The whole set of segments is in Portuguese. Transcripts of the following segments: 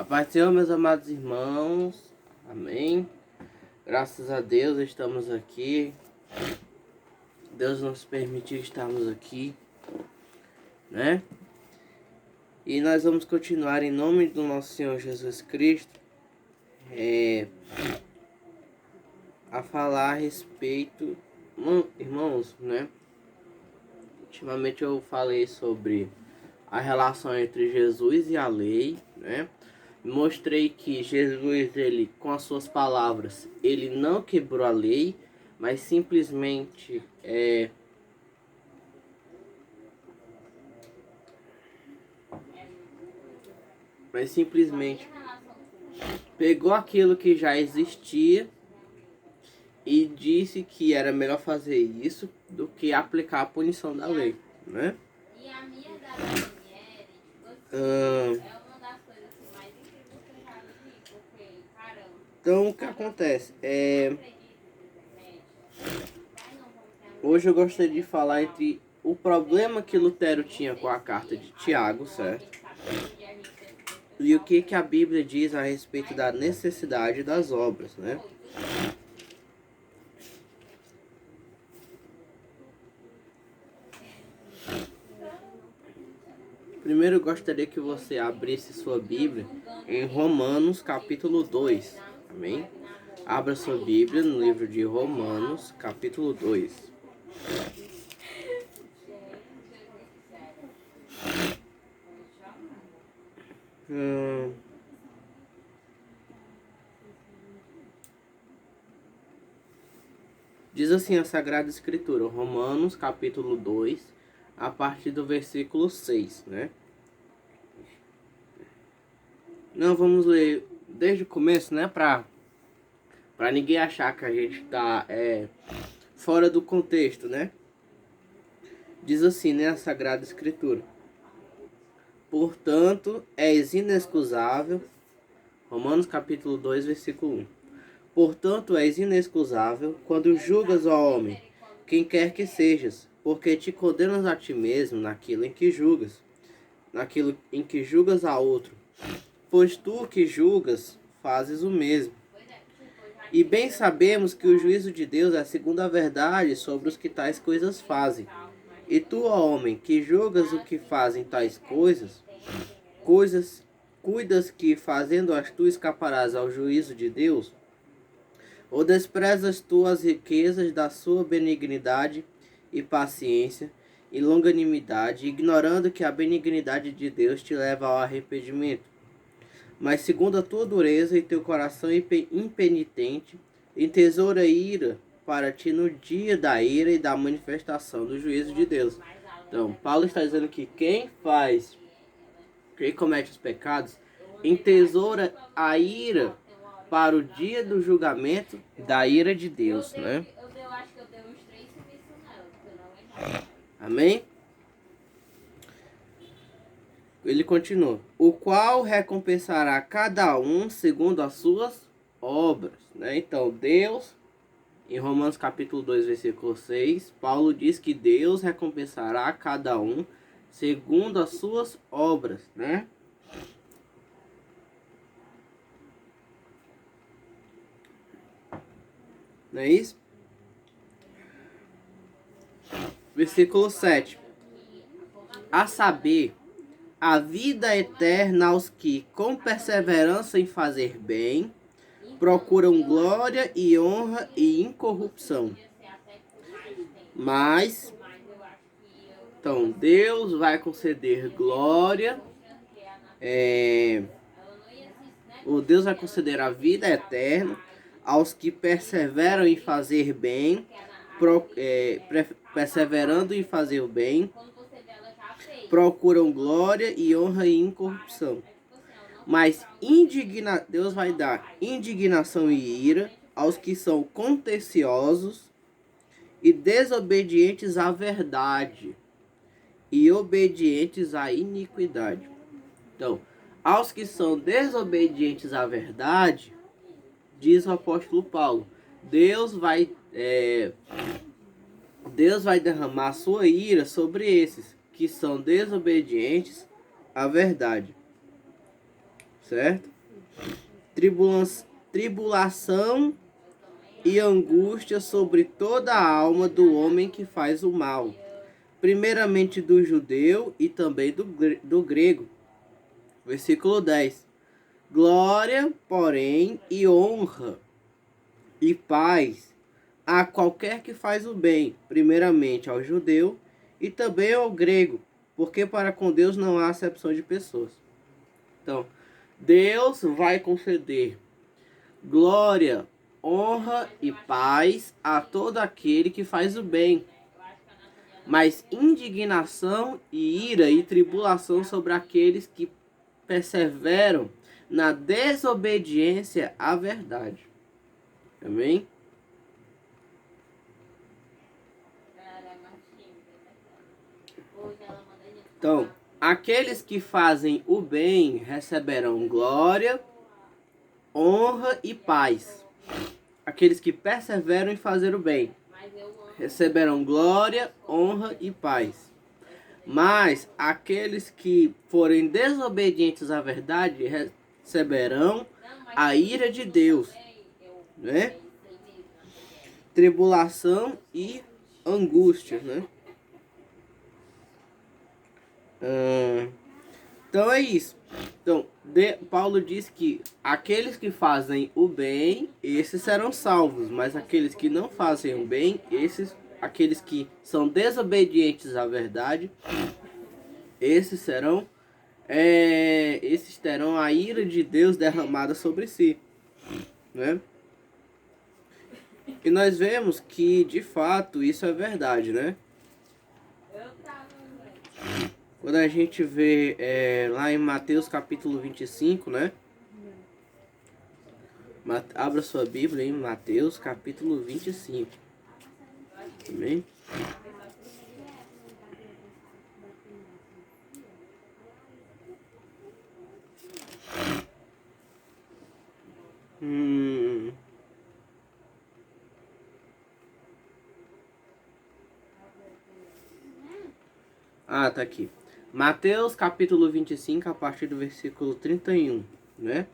Paz do Senhor, meus amados irmãos. Amém. Graças a Deus estamos aqui. Deus nos permitiu estarmos aqui, né? E nós vamos continuar em nome do nosso Senhor Jesus Cristo a falar a respeito, irmãos, né? Ultimamente eu falei sobre a relação entre Jesus e a lei, né? Mostrei que Jesus, ele, com as suas palavras, ele não quebrou a lei, mas simplesmente pegou aquilo que já existia e disse que era melhor fazer isso do que aplicar a punição da lei, né? Então, o que acontece? Hoje eu gostaria de falar entre o problema que Lutero tinha com a carta de Tiago, certo? E o que a Bíblia diz a respeito da necessidade das obras, né? Primeiro eu gostaria que você abrisse sua Bíblia em Romanos capítulo 2, amém? Abra sua Bíblia no livro de Romanos capítulo 2. Diz assim a Sagrada Escritura, Romanos capítulo 2, a partir do versículo 6, né? Não, vamos ler desde o começo, né? Pra ninguém achar que a gente tá fora do contexto, né? Diz assim, né, a Sagrada Escritura. Portanto, és inexcusável, Romanos capítulo 2, versículo 1. Portanto, és inexcusável quando julgas ao homem, quem quer que sejas, porque te condenas a ti mesmo naquilo em que julgas a outro. Pois tu que julgas, fazes o mesmo. E bem sabemos que o juízo de Deus é segundo a verdade sobre os que tais coisas fazem. E tu, ó homem, que julgas o que fazem tais coisas, cuidas que fazendo-as tu escaparás ao juízo de Deus? Ou desprezas tu as riquezas da sua benignidade e paciência e longanimidade, ignorando que a benignidade de Deus te leva ao arrependimento? Mas segundo a tua dureza e teu coração impenitente, entesoura ira para ti no dia da ira e da manifestação do juízo de Deus. Então, Paulo está dizendo que quem comete os pecados, entesoura a ira para o dia do julgamento da ira de Deus, né? Amém? Ele continua, o qual recompensará cada um segundo as suas obras, né? Então, Deus, em Romanos capítulo 2, versículo 6, Paulo diz que Deus recompensará cada um segundo as suas obras, né? Não é isso? Versículo 7. A saber, a vida eterna aos que, com perseverança em fazer bem, procuram glória e honra e incorrupção. Mas, então, Deus vai conceder glória, o Deus vai conceder a vida eterna aos que perseveram em fazer bem, perseverando em fazer o bem, procuram glória e honra e incorrupção. Mas Deus vai dar indignação e ira aos que são contenciosos e desobedientes à verdade e obedientes à iniquidade. Então, aos que são desobedientes à verdade, diz o apóstolo Paulo, Deus vai derramar sua ira sobre esses que são desobedientes à verdade. Certo? tribulação e angústia sobre toda a alma do homem que faz o mal, primeiramente do judeu e também do grego. Versículo 10. Glória, porém, e honra e paz a qualquer que faz o bem, primeiramente ao judeu e também ao grego, porque para com Deus não há acepção de pessoas. Então, Deus vai conceder glória, honra e paz a todo aquele que faz o bem, mas indignação e ira e tribulação sobre aqueles que perseveram na desobediência à verdade. Amém? Então, aqueles que fazem o bem receberão glória, honra e paz. Aqueles que perseveram em fazer o bem receberão glória, honra e paz. Mas aqueles que forem desobedientes à verdade receberão a ira de Deus, né? Tribulação e angústia, né? Então é isso. Então, Paulo diz que aqueles que fazem o bem, esses serão salvos, mas aqueles que não fazem o bem, aqueles que são desobedientes à verdade, esses terão a ira de Deus derramada sobre si, né? E nós vemos que, de fato, isso é verdade, né? Quando a gente vê lá em Mateus capítulo 25, né? Abra sua Bíblia em Mateus capítulo 25. Amém? Tá aqui. Mateus capítulo 25, a partir do versículo 31, né?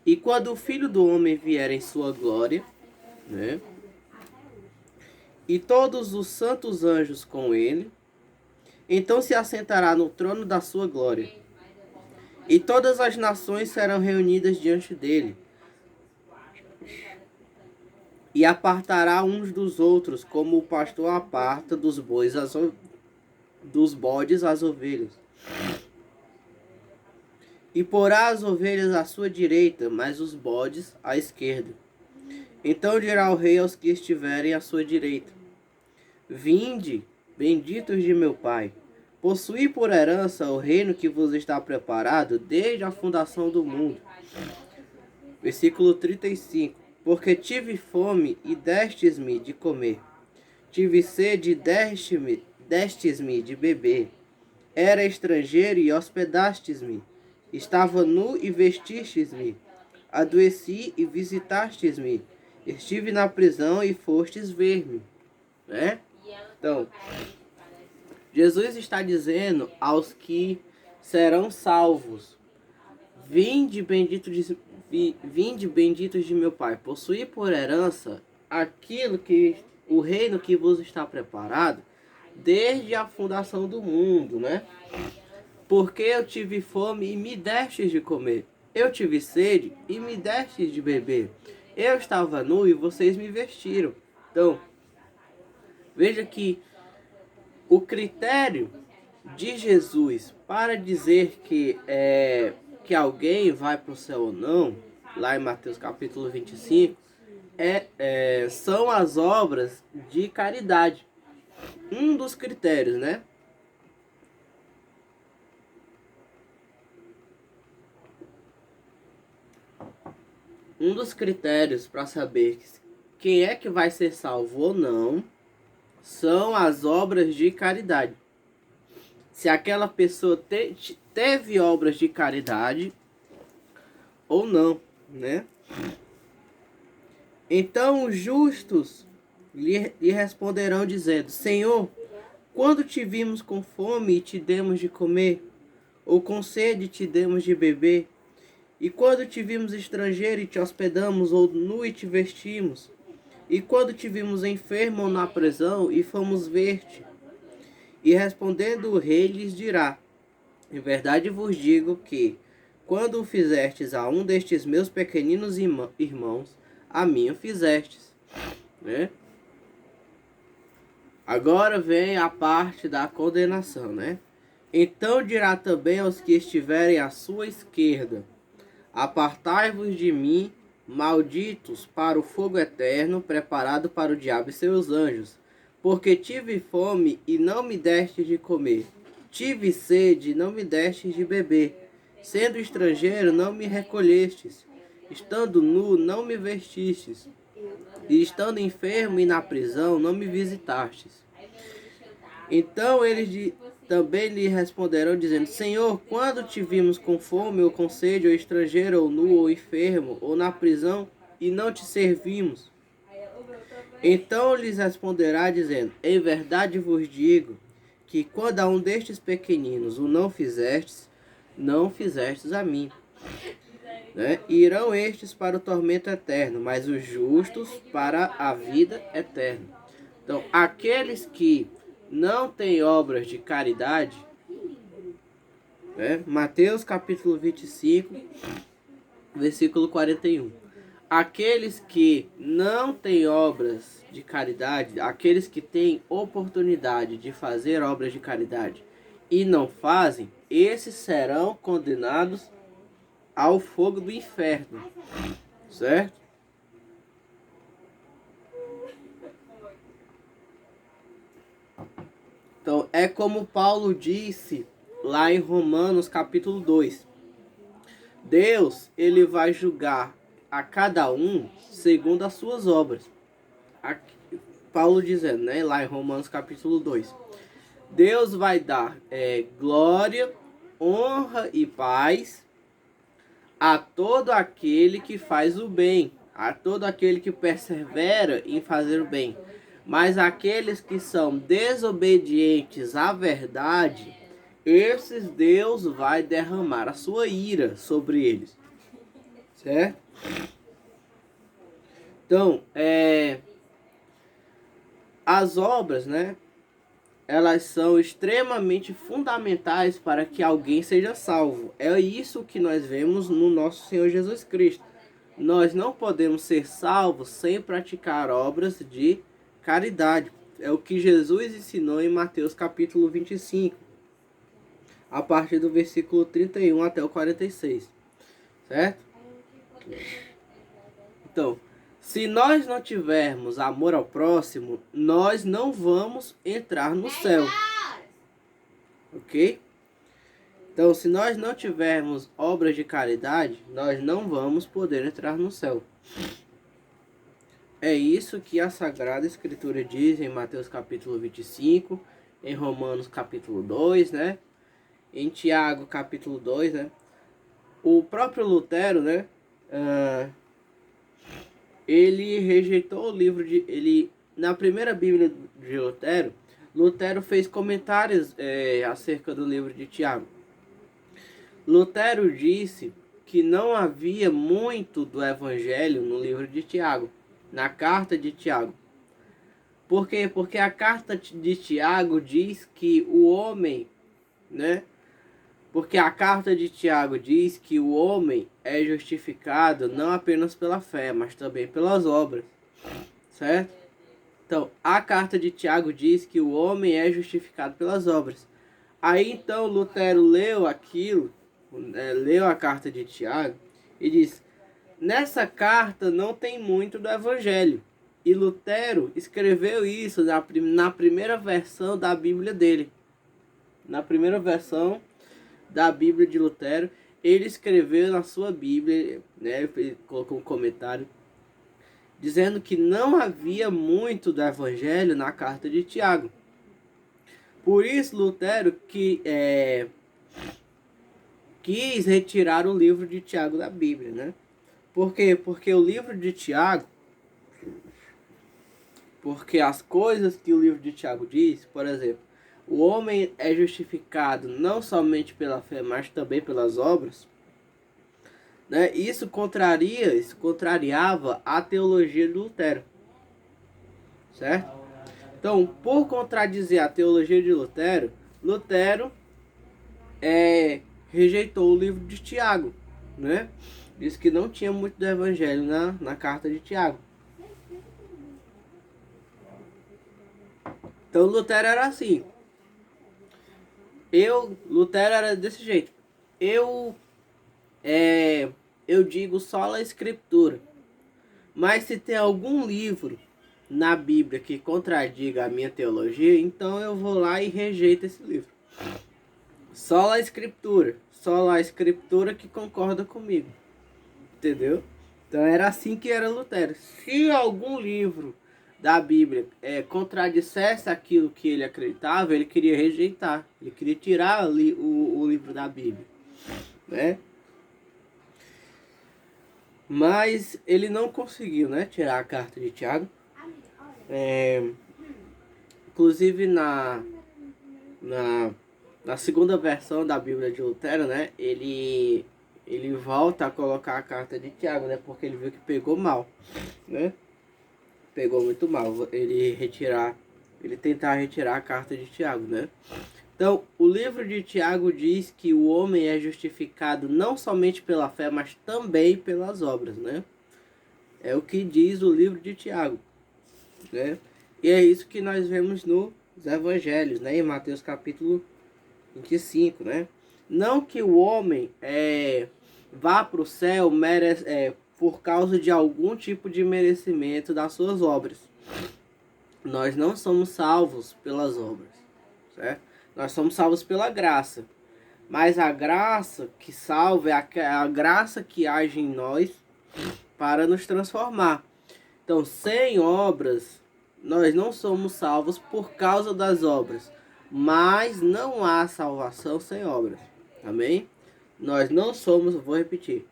E quando o Filho do Homem vier em sua glória, né? E todos os santos anjos com ele, então se assentará no trono da sua glória. E todas as nações serão reunidas diante dele. E apartará uns dos outros, como o pastor aparta dos bodes as ovelhas. E porá as ovelhas à sua direita, mas os bodes à esquerda. Então dirá o rei aos que estiverem à sua direita: Vinde, benditos de meu Pai, possuí por herança o reino que vos está preparado desde a fundação do mundo. Versículo 35. Porque tive fome e destes-me de comer. Tive sede e destes-me de beber. Era estrangeiro e hospedastes-me. Estava nu e vestistes-me. Adoeci e visitastes-me. Estive na prisão e fostes ver-me. Né? Então, Jesus está dizendo aos que serão salvos: Vinde, benditos de meu Pai, possuí por herança o reino que vos está preparado desde a fundação do mundo, né? Porque eu tive fome e me destes de comer. Eu tive sede e me destes de beber. Eu estava nu e vocês me vestiram. Então, veja que o critério de Jesus para dizer que alguém vai para o céu ou não, lá em Mateus capítulo 25, são as obras de caridade. Um dos critérios, né? Um dos critérios para saber quem é que vai ser salvo ou não são as obras de caridade. Se aquela pessoa teve obras de caridade ou não, né? Então os justos lhe responderão dizendo: Senhor, quando te vimos com fome e te demos de comer, ou com sede e te demos de beber? E quando te vimos estrangeiro e te hospedamos, ou nu e te vestimos? E quando te vimos enfermo ou na prisão e fomos ver-te? E respondendo o rei lhes dirá: em verdade vos digo que, quando o fizestes a um destes meus pequeninos irmãos, a mim o fizestes. Né? Agora vem a parte da condenação, né? Então dirá também aos que estiverem à sua esquerda: apartai-vos de mim, malditos, para o fogo eterno, preparado para o diabo e seus anjos. Porque tive fome e não me deste de comer. Tive sede e não me deste de beber. Sendo estrangeiro, não me recolhestes. Estando nu, não me vestistes. E estando enfermo e na prisão, não me visitastes. Então eles também lhe responderão, dizendo: Senhor, quando te vimos com fome, ou com sede, ou estrangeiro, ou nu, ou enfermo, ou na prisão, e não te servimos? Então lhes responderá, dizendo: em verdade vos digo, que quando a um destes pequeninos o não fizestes, não fizestes a mim. Né? Irão estes para o tormento eterno, mas os justos para a vida eterna. Então, aqueles que não têm obras de caridade, né? Mateus capítulo 25, versículo 41. Aqueles que não têm obras de caridade, aqueles que têm oportunidade de fazer obras de caridade e não fazem, esses serão condenados ao fogo do inferno, certo? Então, é como Paulo disse lá em Romanos capítulo 2. Deus, ele vai julgar a cada um segundo as suas obras. Aqui, Paulo dizendo, né, lá em Romanos capítulo 2. Deus vai dar glória, honra e paz a todo aquele que faz o bem, a todo aquele que persevera em fazer o bem. Mas aqueles que são desobedientes à verdade, esses Deus vai derramar a sua ira sobre eles. Certo? Então, as obras, né? Elas são extremamente fundamentais para que alguém seja salvo. É isso que nós vemos no nosso Senhor Jesus Cristo. Nós não podemos ser salvos sem praticar obras de caridade. É o que Jesus ensinou em Mateus capítulo 25, a partir do versículo 31 até o 46. Certo? Então, se nós não tivermos amor ao próximo, nós não vamos entrar no céu. Ok? Então, se nós não tivermos obras de caridade, nós não vamos poder entrar no céu. É isso que a Sagrada Escritura diz em Mateus capítulo 25, em Romanos capítulo 2, né? Em Tiago capítulo 2, né? O próprio Lutero, né? Ele rejeitou o livro de... na primeira Bíblia de Lutero, Lutero fez comentários acerca do livro de Tiago. Lutero disse que não havia muito do Evangelho no livro de Tiago, na carta de Tiago. Por quê? Porque a carta de Tiago diz que o homem, né? Porque a carta de Tiago diz que o homem é justificado não apenas pela fé, mas também pelas obras. Certo? Então, a carta de Tiago diz que o homem é justificado pelas obras. Aí então Lutero leu aquilo, leu a carta de Tiago e diz: nessa carta não tem muito do Evangelho. E Lutero escreveu isso na primeira versão da Bíblia dele. Na primeira versão da Bíblia de Lutero, ele escreveu na sua Bíblia, né, ele colocou um comentário dizendo que não havia muito do Evangelho na carta de Tiago. Por isso Lutero quis retirar o livro de Tiago da Bíblia, né? Por quê? Porque o livro de Tiago, porque as coisas que o livro de Tiago diz, por exemplo, o homem é justificado não somente pela fé, mas também pelas obras. né? Isso contrariava a teologia de Lutero, certo? Então, por contradizer a teologia de Lutero, Lutero rejeitou o livro de Tiago, né? Disse que não tinha muito do evangelho na carta de Tiago. Então Lutero era assim. Lutero era desse jeito. Eu digo só a escritura. Mas se tem algum livro na Bíblia que contradiga a minha teologia, então eu vou lá e rejeito esse livro. Só a escritura que concorda comigo. Entendeu? Então era assim que era Lutero. Se algum livro da Bíblia contradissesse aquilo que ele acreditava, ele queria rejeitar. Ele queria tirar ali o livro da Bíblia, né? Mas ele não conseguiu, né, tirar a carta de Tiago. Inclusive na segunda versão da Bíblia de Lutero, né, ele volta a colocar a carta de Tiago, né, porque ele viu que pegou mal, né? Pegou muito mal ele tentar retirar a carta de Tiago, né? Então, o livro de Tiago diz que o homem é justificado não somente pela fé, mas também pelas obras, né? É o que diz o livro de Tiago, né? E é isso que nós vemos nos evangelhos, né? Em Mateus capítulo 25, né? Não que o homem vá para o céu por causa de algum tipo de merecimento das suas obras. Nós não somos salvos pelas obras, certo? Nós somos salvos pela graça. Mas a graça que salva é a graça que age em nós para nos transformar. Então, sem obras, nós não somos salvos por causa das obras. Mas não há salvação sem obras. Amém? Nós não somos, vou repetir.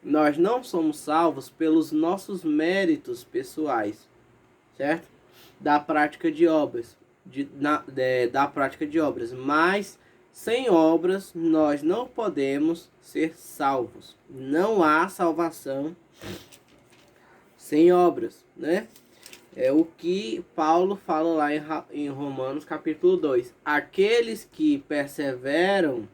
Nós não somos salvos pelos nossos méritos pessoais, certo? Da prática de obras. Da prática de obras. Mas sem obras nós não podemos ser salvos. Não há salvação sem obras, né? É o que Paulo fala lá em Romanos capítulo 2. Aqueles que perseveram,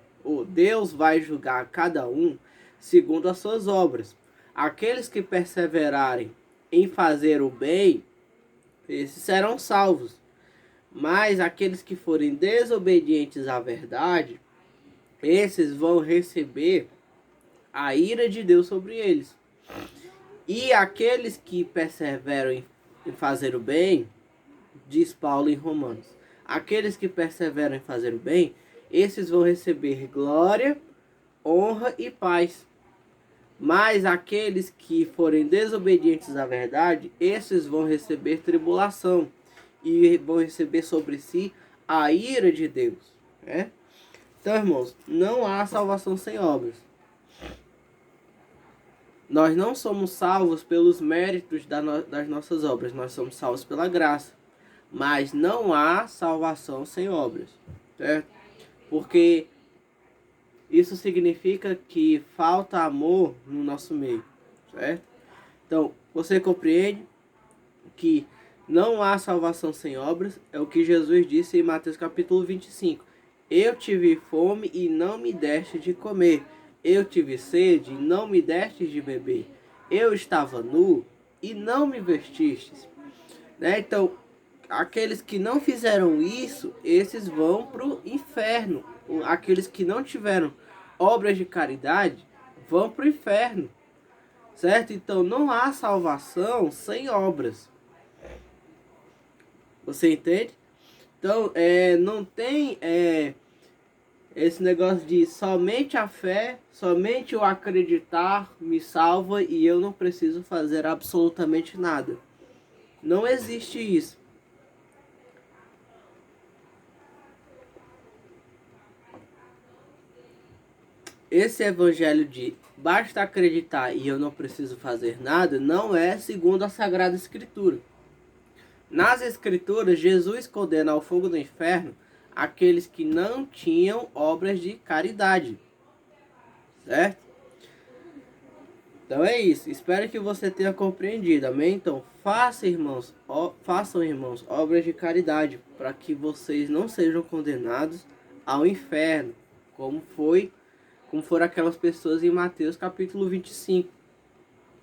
Deus vai julgar cada um segundo as suas obras. Aqueles que perseverarem em fazer o bem, esses serão salvos. Mas aqueles que forem desobedientes à verdade, esses vão receber a ira de Deus sobre eles. E aqueles que perseveram em fazer o bem, diz Paulo em Romanos, aqueles que perseveram em fazer o bem, esses vão receber glória, honra e paz. Mas aqueles que forem desobedientes à verdade, esses vão receber tribulação e vão receber sobre si a ira de Deus, né? Então, irmãos, não há salvação sem obras. Nós não somos salvos pelos méritos das nossas obras, nós somos salvos pela graça. Mas não há salvação sem obras, certo? Porque isso significa que falta amor no nosso meio, certo? Então, você compreende que não há salvação sem obras? É o que Jesus disse em Mateus capítulo 25. Eu tive fome e não me deste de comer. Eu tive sede e não me deste de beber. Eu estava nu e não me vestistes. Né? Então, aqueles que não fizeram isso, esses vão para o inferno. Aqueles que não tiveram obras de caridade vão para o inferno. Certo? Então, não há salvação sem obras. Você entende? Então, não tem esse negócio de somente a fé, somente o acreditar me salva e eu não preciso fazer absolutamente nada. Não existe isso. Esse evangelho de basta acreditar e eu não preciso fazer nada não é segundo a Sagrada Escritura. Nas Escrituras, Jesus condena ao fogo do inferno aqueles que não tinham obras de caridade, certo? Então é isso. Espero que você tenha compreendido. Amém? Então façam, irmãos, obras de caridade para que vocês não sejam condenados ao inferno, como foram aquelas pessoas em Mateus capítulo 25.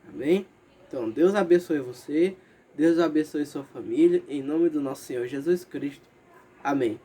Amém? Então Deus abençoe você. Deus abençoe sua família. Em nome do nosso Senhor Jesus Cristo. Amém.